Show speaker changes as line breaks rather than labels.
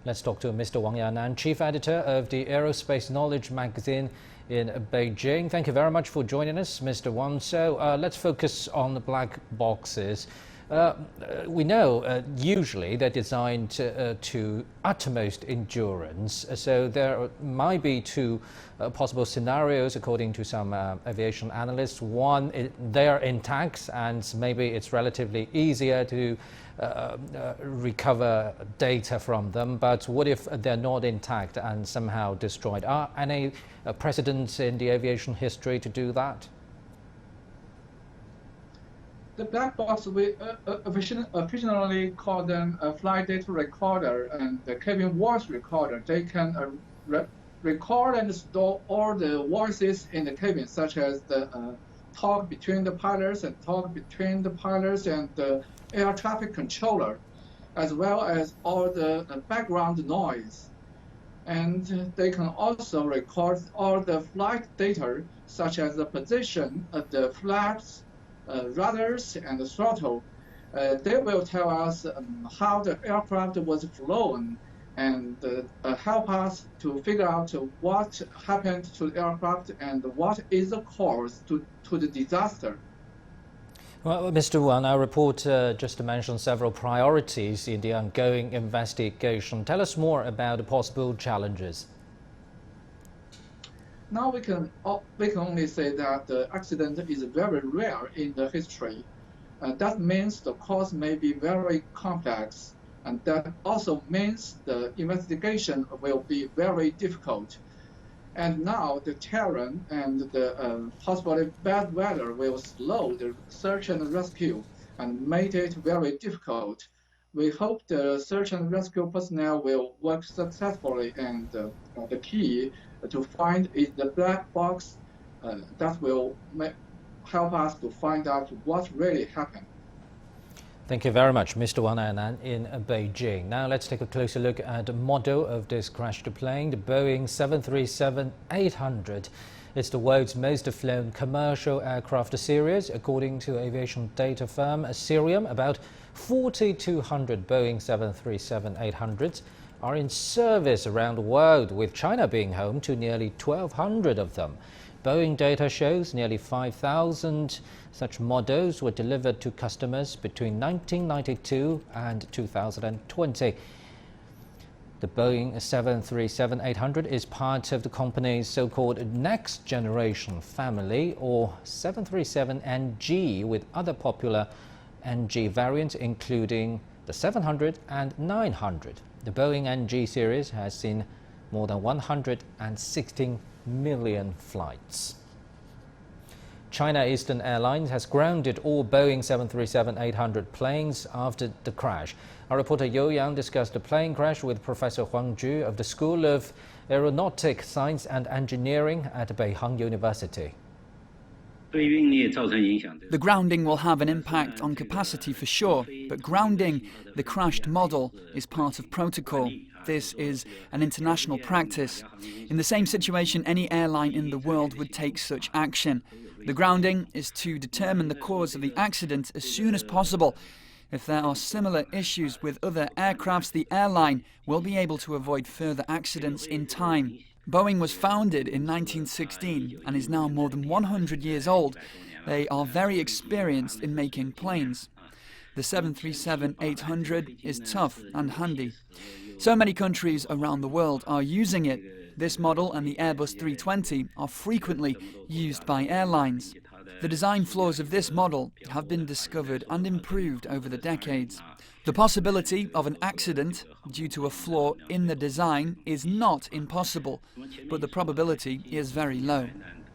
Let's talk to Mr. Wang Yanan, Chief Editor of the Aerospace Knowledge magazine in Beijing. Thank you very much for joining us, Mr. Wang. So let's focus on the black boxes. We know usually they're designed to utmost endurance. So there might be two possible scenarios according to some aviation analysts. One, they are intact and maybe it's relatively easier to recover data from them. But what if they're not intact and somehow destroyed? Are any precedents in the aviation history to do that?
The black box, we occasionally call them a flight data recorder and the cabin voice recorder. They can record and store all the voices in the cabin, such as the talk between the pilots and the air traffic controller, as well as all the background noise. And they can also record all the flight data, such as the position of the flaps, rudders, and the throttle. They will tell us how the aircraft was flown and help us to figure out what happened to the aircraft and what is the cause to the disaster.
Well, Mr. Wang, our report just mentioned several priorities in the ongoing investigation. Tell us more about the possible challenges.
Now we can only say that the accident is very rare in the history. That means the cause may be very complex, and that also means the investigation will be very difficult. And now the terrain and the possibly bad weather will slow the search and rescue and made it very difficult. We hope the search and rescue personnel will work successfully, and the key to find is the black box that will help us to find out what really happened.
Thank you very much, Mr. Wang Yanan in Beijing. Now let's take a closer look at the model of this crashed plane, the Boeing 737-800. It's the world's most flown commercial aircraft series. According to aviation data firm Cirium, about 4,200 Boeing 737-800s are in service around the world, with China being home to nearly 1,200 of them. Boeing data shows nearly 5,000 such models were delivered to customers between 1992 and 2020. The Boeing 737-800 is part of the company's so-called next generation family, or 737NG, with other popular NG variants including the 700 and 900. The Boeing NG series has seen more than 116 million flights. China Eastern Airlines has grounded all Boeing 737-800 planes after the crash. Our reporter You Yang discussed the plane crash with Professor Huang Ju of the School of Aeronautic Science and Engineering at Beihang University.
The grounding will have an impact on capacity for sure, but grounding the crashed model is part of protocol. This is an international practice. In the same situation, any airline in the world would take such action. The grounding is to determine the cause of the accident as soon as possible. If there are similar issues with other aircrafts, the airline will be able to avoid further accidents in time. Boeing was founded in 1916 and is now more than 100 years old. They are very experienced in making planes. The 737-800 is tough and handy. So many countries around the world are using it. This model and the Airbus 320 are frequently used by airlines. The design flaws of this model have been discovered and improved over the decades. The possibility of an accident due to a flaw in the design is not impossible, but the probability is very low.